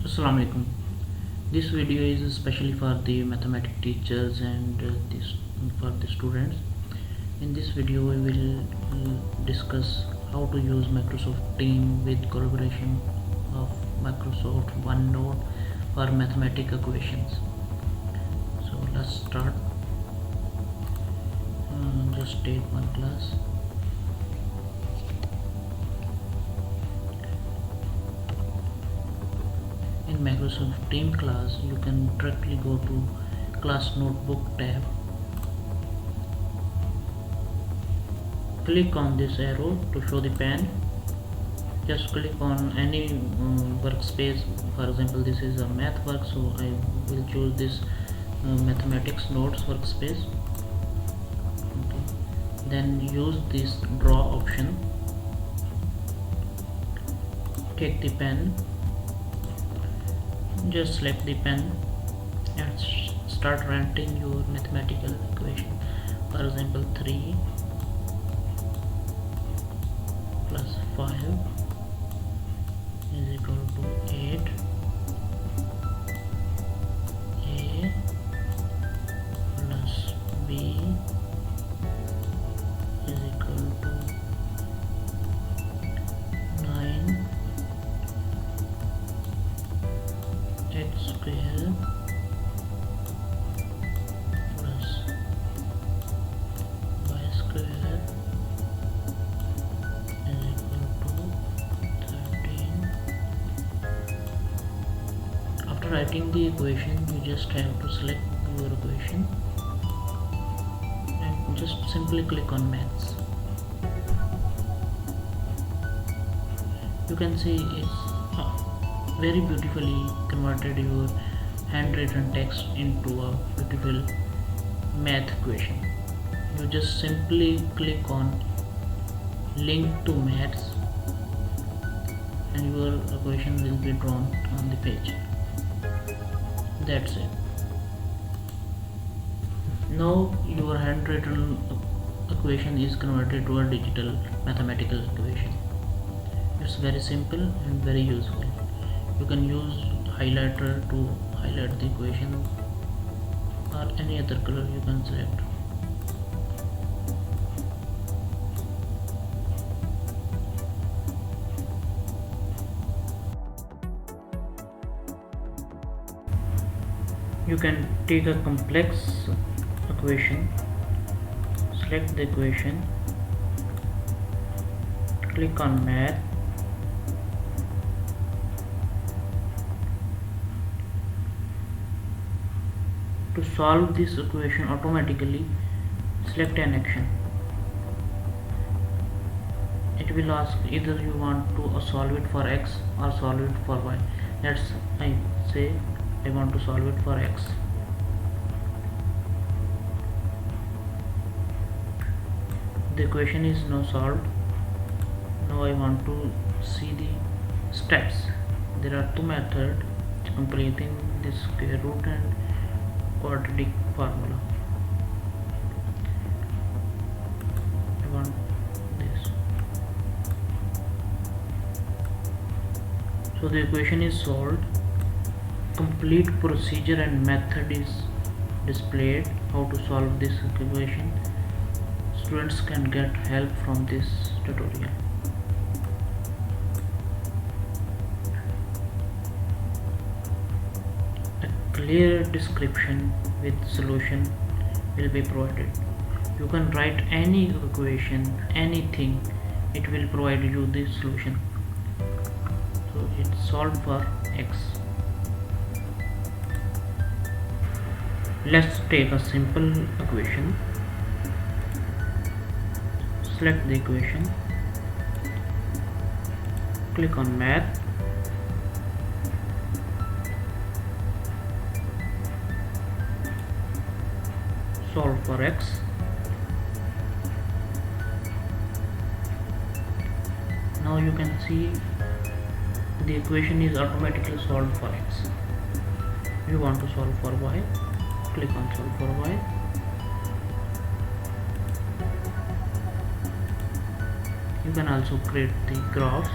Assalamu alaikum. This video is especially for the mathematics teachers and for the students. In this video we will discuss how to use Microsoft Team with collaboration of Microsoft OneNote for mathematical equations. So let's start. Just take one class. In Microsoft Team class, you can directly go to class notebook tab. Click on this arrow to show the pen. Just click on any workspace. For example, this is a math work, so I will choose this mathematics notes workspace. Okay. Then use this draw option. Take the pen. Just select the pen and start writing your mathematical equation. For example, 3 plus 5 is equal to 8. A plus B is equal to 9. X square plus y square is equal to 13. After writing the equation, you just have to select your equation and just simply click on maths. You can see it's very beautifully converted your handwritten text into a beautiful math equation. You just simply click on link to maths and your equation will be drawn on the page. That's it. Now your handwritten equation is converted to a digital mathematical equation. It's very simple and very useful. You can use highlighter to highlight the equation or any other color you can select. You can take a complex equation, select the equation, click on math, to solve this equation automatically select an action. It will ask either you want to solve it for x or solve it for y. I say I want to solve it for x. The equation is now solved. Now I want to see the steps. There are two methods completing the square root and quadratic formula. I want this. So the equation is solved. Complete procedure and method is displayed. How to solve this equation. Students can get help from this tutorial. Clear description with solution will be provided. You can write any equation, anything, it will provide you the solution. So it's solved for x. Let's take a simple equation. Select the equation, click on math, solve for x. Now you can see the equation is automatically solved for x. You want to solve for y, click on solve for y. You can also create the graphs.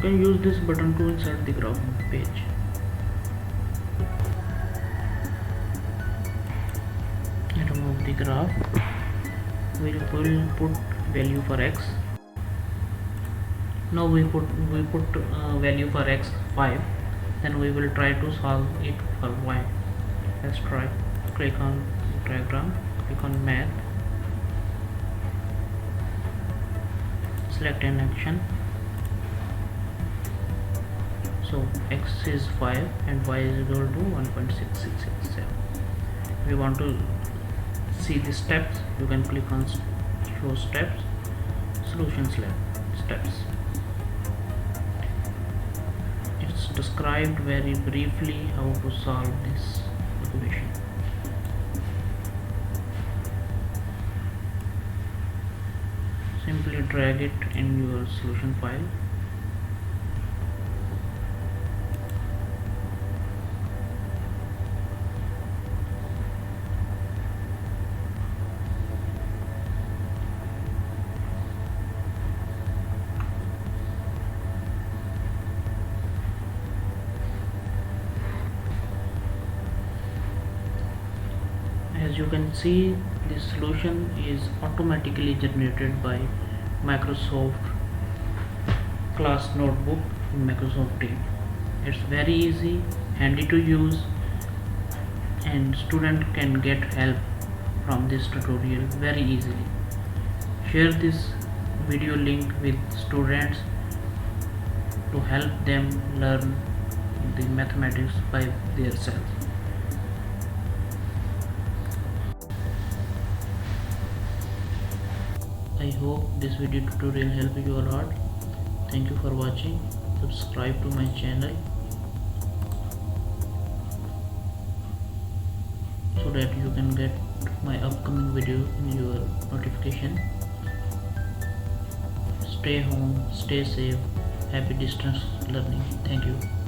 You can use this button to insert the graph on the page. Remove the graph. We will put value for x. Now we put value for x 5. Then we will try to solve it for y. Let's try. Click on diagram. Click on math. Select an action. So x is 5 and y is equal to 1.6667. We want to see the steps. You can click on show steps, solution steps. It's described very briefly how to solve this equation. Simply drag it in your solution file. As you can see, this solution is automatically generated by Microsoft class notebook in Microsoft Team. It's very easy, handy to use, and student can get help from this tutorial very easily. Share this video link with students to help them learn the mathematics by themselves. I hope this video tutorial helped you a lot. Thank you for watching. Subscribe to my channel so that you can get my upcoming video in your notification. Stay home, stay safe, happy distance learning. Thank you.